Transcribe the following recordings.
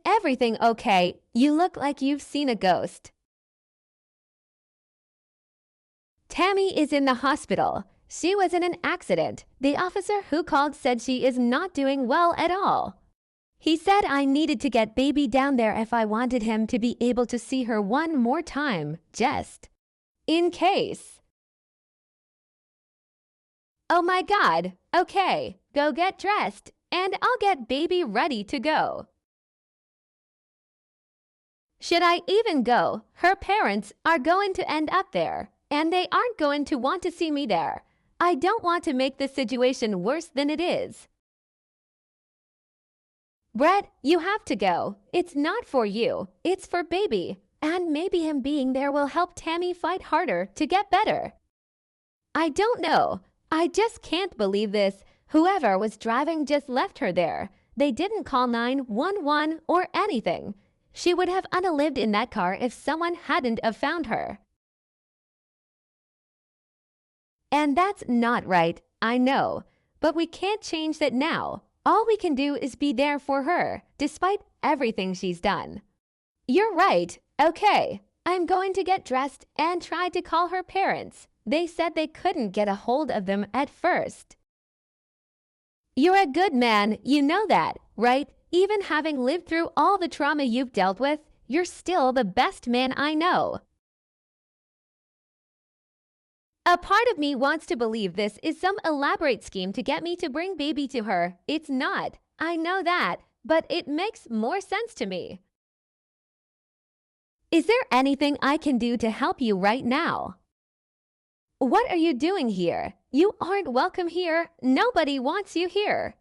everything okay? You look like you've seen a ghost. Tami is in the hospital. She was in an accident. The officer who called said she is not doing well at all. He said I needed to get baby down there if I wanted him to be able to see her one more time, just in case. Oh my God. Okay, go get dressed, and I'll get baby ready to go. Should I even go? Her parents are going to end up there, and they aren't going to want to see me there. I don't want to make this situation worse than it is. Brett, you have to go. It's not for you. It's for baby. And maybe him being there will help Tami fight harder to get better. I don't know. I just can't believe this. Whoever was driving just left her there. They didn't call 911 or anything. She would have unalived in that car if someone hadn't have found her. And that's not right, I know. But we can't change that now. All we can do is be there for her, despite everything she's done. You're right. Okay. I'm going to get dressed and try to call her parents. They said they couldn't get a hold of them at first. You're a good man, you know that, right? Even having lived through all the trauma you've dealt with, you're still the best man I know. A part of me wants to believe this is some elaborate scheme to get me to bring baby to her. It's not. I know that, but it makes more sense to me. Is there anything I can do to help you right now? What are you doing here? You aren't welcome here. Nobody wants you here.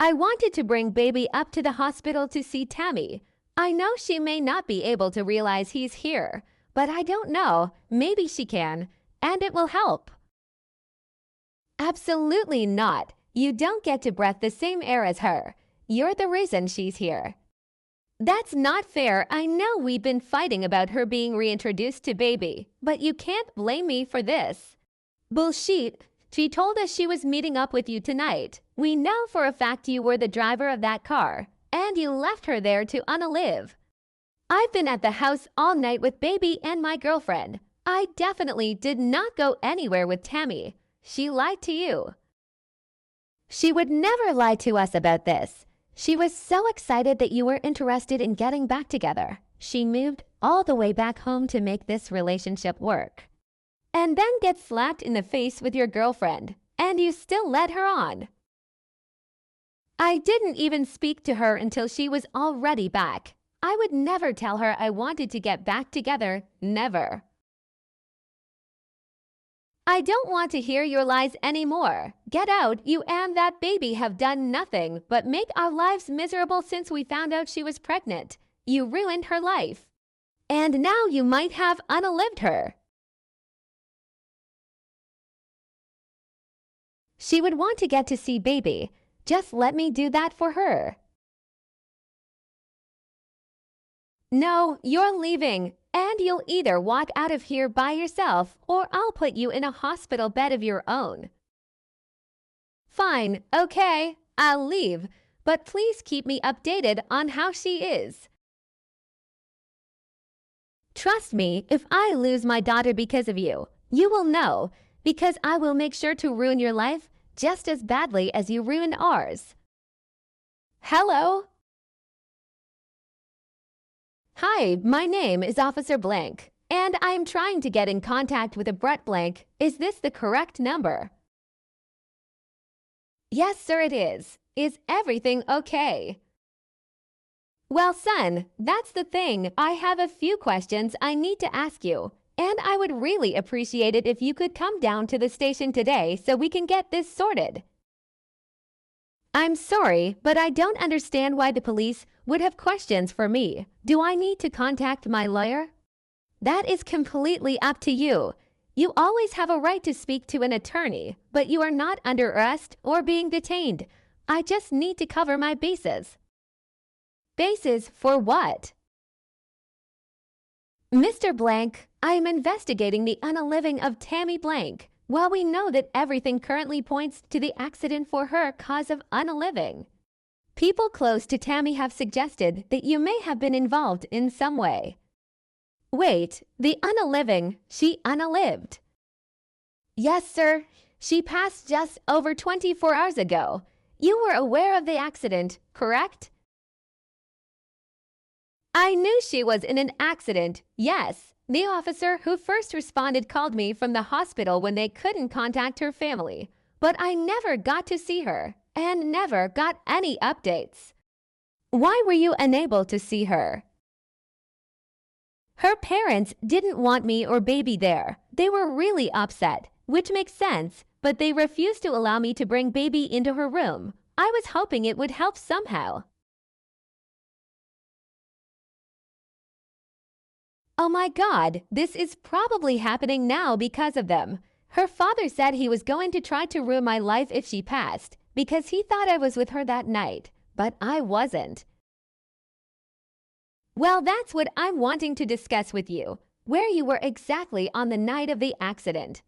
I wanted to bring baby up to the hospital to see Tami. I know she may not be able to realize he's here, but I don't know. Maybe she can, and it will help. Absolutely not. You don't get to breathe the same air as her. You're the reason she's here. That's not fair. I know we've been fighting about her being reintroduced to baby, but you can't blame me for this. Bullshit. She told us she was meeting up with you tonight. We know for a fact you were the driver of that car, and you left her there to unalive. I've been at the house all night with baby and my girlfriend. I definitely did not go anywhere with Tami. She lied to you. She would never lie to us about this. She was so excited that you were interested in getting back together. She moved all the way back home to make this relationship work. And then gets slapped in the face with your girlfriend, and you still led her on. I didn't even speak to her until she was already back. I would never tell her I wanted to get back together, never. I don't want to hear your lies anymore. Get out. You and that baby have done nothing but make our lives miserable since we found out she was pregnant. You ruined her life. And now you might have unalived her. She would want to get to see baby. Just let me do that for her. No, you're leaving. And you'll either walk out of here by yourself or I'll put you in a hospital bed of your own. Fine, okay, I'll leave, but please keep me updated on how she is. Trust me, if I lose my daughter because of you, you will know, because I will make sure to ruin your life just as badly as you ruined ours. Hello? Hi, my name is Officer Blank, and I'm trying to get in contact with a Brett Blank. Is this the correct number? Yes, sir, it is. Is everything okay? Well, son, that's the thing. I have a few questions I need to ask you, and I would really appreciate it if you could come down to the station today so we can get this sorted. I'm sorry, but I don't understand why the police would have questions for me. Do I need to contact my lawyer? That is completely up to you. You always have a right to speak to an attorney, but you are not under arrest or being detained. I just need to cover my bases. Bases for what? Mr. Blank, I am investigating the unaliving of Tami Blank. While we know that everything currently points to the accident for her cause of unaliving. People close to Tami have suggested that you may have been involved in some way. Wait, the unaliving, she unalived. Yes, sir. She passed just over 24 hours ago. You were aware of the accident, correct? I knew she was in an accident, yes. The officer who first responded called me from the hospital when they couldn't contact her family. But I never got to see her and never got any updates. Why were you unable to see her? Her parents didn't want me or baby there. They were really upset, which makes sense, but they refused to allow me to bring baby into her room. I was hoping it would help somehow. Oh my God, this is probably happening now because of them. Her father said he was going to try to ruin my life if she passed, because he thought I was with her that night, but I wasn't. Well, that's what I'm wanting to discuss with you, where you were exactly on the night of the accident.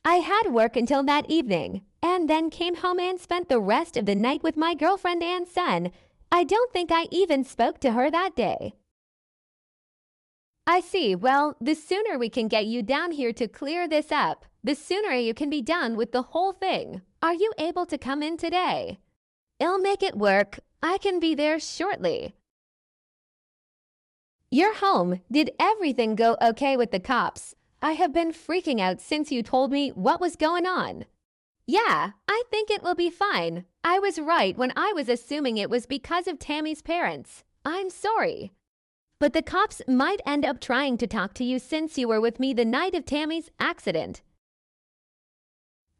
I had work until that evening, and then came home and spent the rest of the night with my girlfriend and son. I don't think I even spoke to her that day. I see. Well, the sooner we can get you down here to clear this up, the sooner you can be done with the whole thing. Are you able to come in today? I'll make it work. I can be there shortly. You're home. Did everything go okay with the cops? I have been freaking out since you told me what was going on. Yeah, I think it will be fine. I was right when I was assuming it was because of Tami's parents. I'm sorry. But the cops might end up trying to talk to you since you were with me the night of Tami's accident.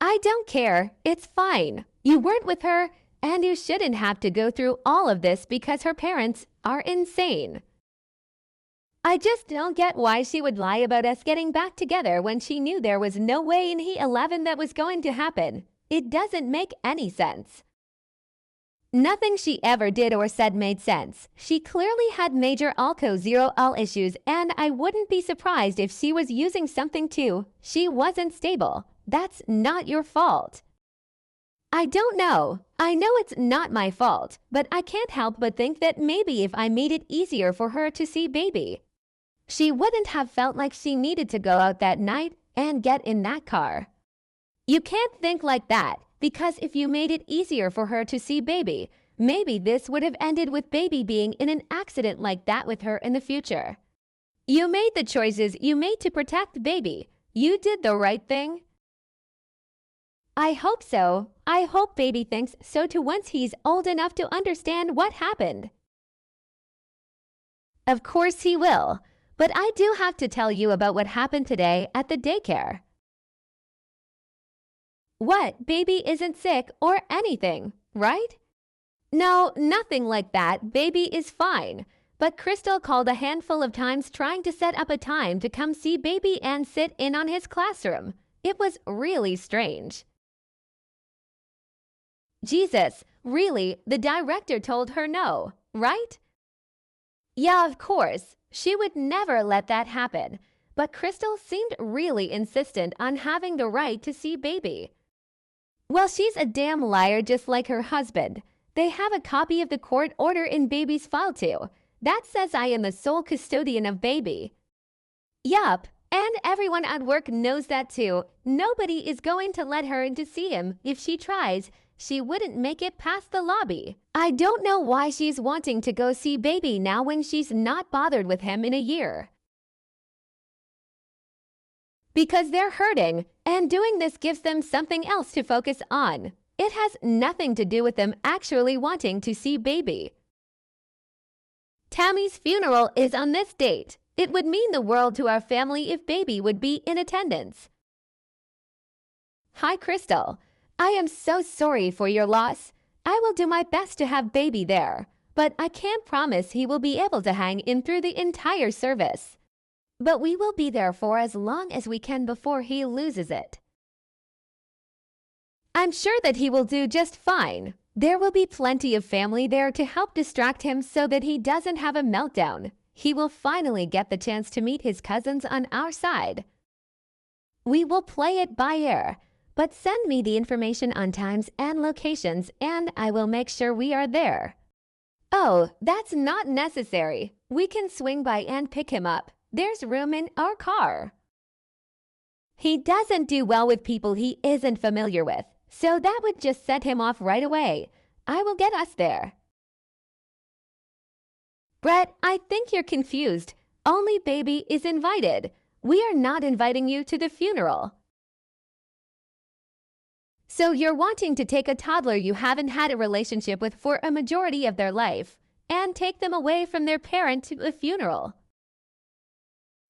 I don't care. It's fine. You weren't with her, and you shouldn't have to go through all of this because her parents are insane. I just don't get why she would lie about us getting back together when she knew there was no way in He-11 that was going to happen. It doesn't make any sense. Nothing she ever did or said made sense. She clearly had major alco-0 issues, and I wouldn't be surprised if she was using something too. She wasn't stable. That's not your fault. I don't know. I know it's not my fault, but I can't help but think that maybe if I made it easier for her to see baby, she wouldn't have felt like she needed to go out that night and get in that car. You can't think like that, because if you made it easier for her to see baby, maybe this would have ended with baby being in an accident like that with her in the future. You made the choices you made to protect baby. You did the right thing. I hope so. I hope baby thinks so too once he's old enough to understand what happened. Of course he will, but I do have to tell you about what happened today at the daycare. What? Baby isn't sick or anything, right? No, nothing like that. Baby is fine. But Crystal called a handful of times trying to set up a time to come see baby and sit in on his classroom. It was really strange. Jesus, really? The director told her no, right? Yeah, of course. She would never let that happen. But Crystal seemed really insistent on having the right to see baby. Well, she's a damn liar just like her husband. They have a copy of the court order in baby's file too. That says I am the sole custodian of baby. Yup, and everyone at work knows that too. Nobody is going to let her in to see him. If she tries, she wouldn't make it past the lobby. I don't know why she's wanting to go see baby now when she's not bothered with him in a year. Because they're hurting, and doing this gives them something else to focus on. It has nothing to do with them actually wanting to see baby. Tami's funeral is on this date. It would mean the world to our family if baby would be in attendance. Hi, Crystal. I am so sorry for your loss. I will do my best to have baby there, but I can't promise he will be able to hang in through the entire service. But we will be there for as long as we can before he loses it. I'm sure that he will do just fine. There will be plenty of family there to help distract him so that he doesn't have a meltdown. He will finally get the chance to meet his cousins on our side. We will play it by ear, but send me the information on times and locations and I will make sure we are there. Oh, that's not necessary. We can swing by and pick him up. There's room in our car. He doesn't do well with people he isn't familiar with, so that would just set him off right away. I will get us there. Brett, I think you're confused. Only baby is invited. We are not inviting you to the funeral. So you're wanting to take a toddler you haven't had a relationship with for a majority of their life and take them away from their parent to a funeral.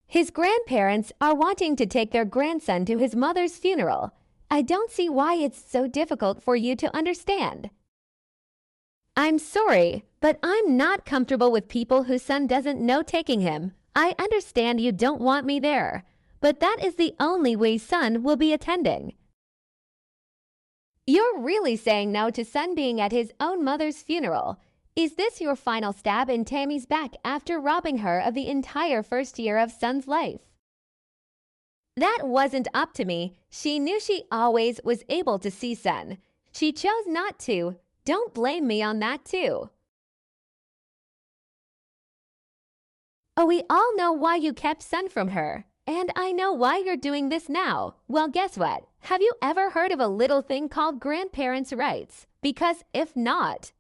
His grandparents are wanting to take their grandson to his mother's funeral. I don't see why it's so difficult for you to understand. I'm sorry, but I'm not comfortable with people whose son doesn't know taking him. I understand you don't want me there, but that is the only way son will be attending. You're really saying no to son being at his own mother's funeral. Is this your final stab in Tami's back after robbing her of the entire first year of son's life? That wasn't up to me. She knew she always was able to see son. She chose not to. Don't blame me on that too. Oh, we all know why you kept son from her. And I know why you're doing this now. Well, guess what? Have you ever heard of a little thing called grandparents' rights? Because if not,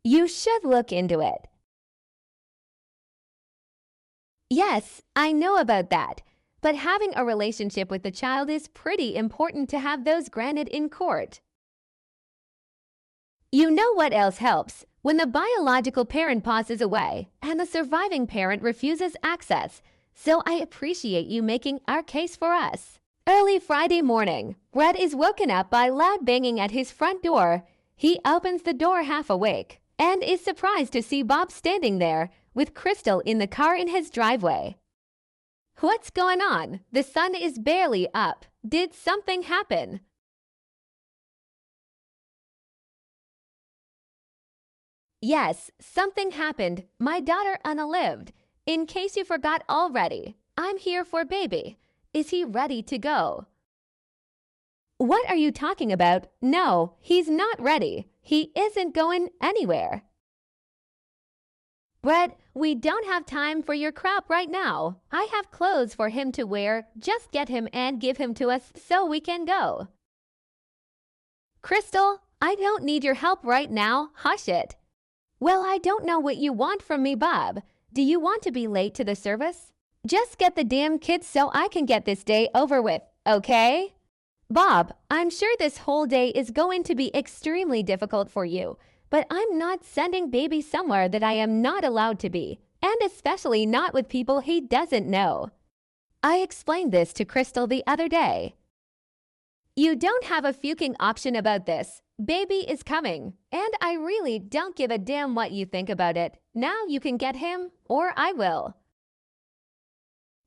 you should look into it. Yes, I know about that. But having a relationship with the child is pretty important to have those granted in court. You know what else helps? When the biological parent passes away and the surviving parent refuses access. So I appreciate you making our case for us. Early Friday morning, Brett is woken up by loud banging at his front door. He opens the door half awake and is surprised to see Bob standing there with Crystal in the car in his driveway. What's going on? The sun is barely up. Did something happen? Yes, something happened. My daughter Anna lived. In case you forgot already, I'm here for baby. Is he ready to go? What are you talking about? No, he's not ready. He isn't going anywhere. Brett, we don't have time for your crap right now. I have clothes for him to wear. Just get him and give him to us so we can go. Crystal, I don't need your help right now. Hush it. Well, I don't know what you want from me, Bob. Do you want to be late to the service? Just get the damn kids so I can get this day over with, okay? Bob, I'm sure this whole day is going to be extremely difficult for you, but I'm not sending baby somewhere that I am not allowed to be, and especially not with people he doesn't know. I explained this to Crystal the other day. You don't have a fucking option about this. Baby is coming, and I really don't give a damn what you think about it. Now you can get him, or I will.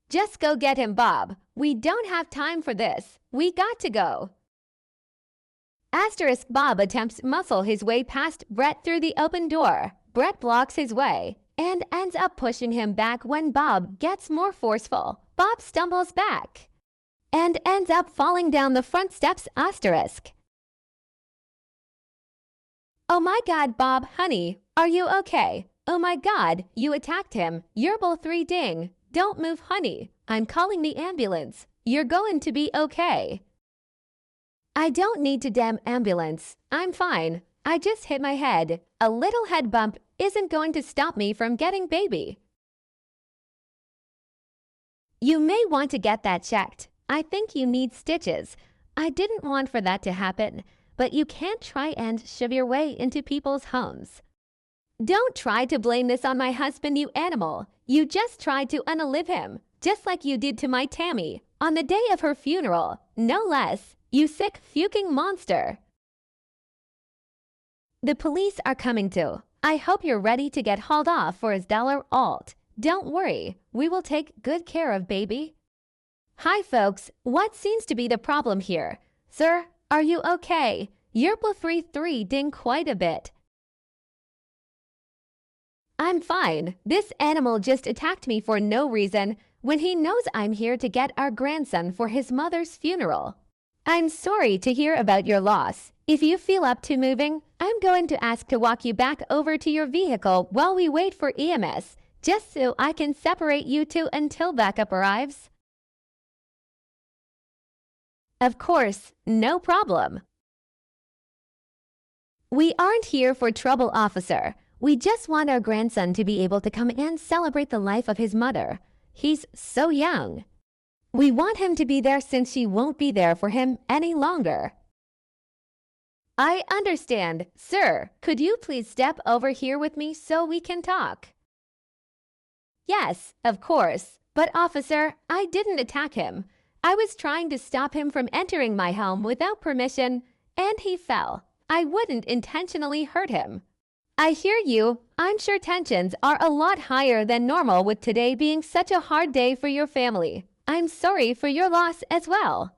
Just go get him, Bob. We don't have time for this. We got to go. Asterisk Bob attempts to muscle his way past Brett through the open door. Brett blocks his way and ends up pushing him back when Bob gets more forceful. Bob stumbles back and ends up falling down the front steps. Asterisk. Oh my God, Bob, honey, are you okay? Oh my God, you attacked him. You're both three ding. Don't move, honey. I'm calling the ambulance. You're going to be okay. I don't need to damn ambulance. I'm fine. I just hit my head. A little head bump isn't going to stop me from getting baby. You may want to get that checked. I think you need stitches. I didn't want for that to happen. But you can't try and shove your way into people's homes. Don't try to blame this on my husband, you animal. You just tried to unalive him, just like you did to my Tami, on the day of her funeral, no less, you sick fucking monster. The police are coming too. I hope you're ready to get hauled off for his dollar alt. Don't worry, we will take good care of baby. Hi folks, what seems to be the problem here? Sir, are you okay? You're both 3-3 ding quite a bit. I'm fine. This animal just attacked me for no reason when he knows I'm here to get our grandson for his mother's funeral. I'm sorry to hear about your loss. If you feel up to moving, I'm going to ask to walk you back over to your vehicle while we wait for EMS, just so I can separate you two until backup arrives. Of course, no problem. We aren't here for trouble, officer. We just want our grandson to be able to come and celebrate the life of his mother. He's so young. We want him to be there since she won't be there for him any longer. I understand. Sir, could you please step over here with me so we can talk? Yes, of course. But officer, I didn't attack him. I was trying to stop him from entering my home without permission, and he fell. I wouldn't intentionally hurt him. I hear you. I'm sure tensions are a lot higher than normal with today being such a hard day for your family. I'm sorry for your loss as well.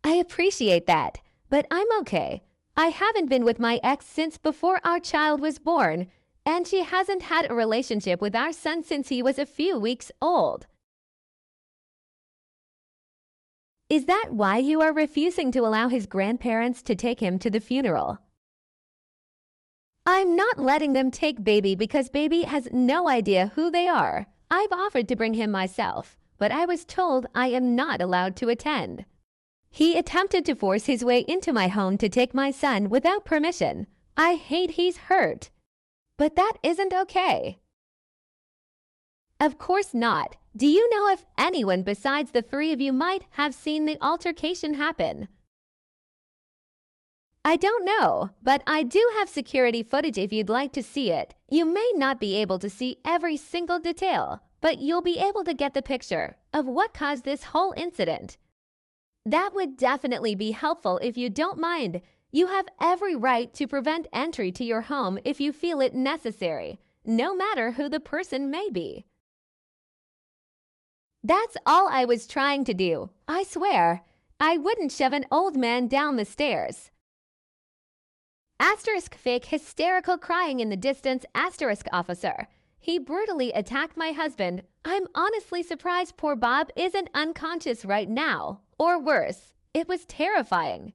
I appreciate that, but I'm okay. I haven't been with my ex since before our child was born, and she hasn't had a relationship with our son since he was a few weeks old. Is that why you are refusing to allow his grandparents to take him to the funeral? I'm not letting them take baby because baby has no idea who they are. I've offered to bring him myself, but I was told I am not allowed to attend. He attempted to force his way into my home to take my son without permission. I hate he's hurt. But that isn't okay. Of course not. Do you know if anyone besides the three of you might have seen the altercation happen? I don't know, but I do have security footage if you'd like to see it. You may not be able to see every single detail, but you'll be able to get the picture of what caused this whole incident. That would definitely be helpful if you don't mind. You have every right to prevent entry to your home if you feel it necessary, no matter who the person may be. That's all I was trying to do. I swear, I wouldn't shove an old man down the stairs. Asterisk fake hysterical crying in the distance, asterisk officer. He brutally attacked my husband. I'm honestly surprised poor Bob isn't unconscious right now. Or worse, it was terrifying.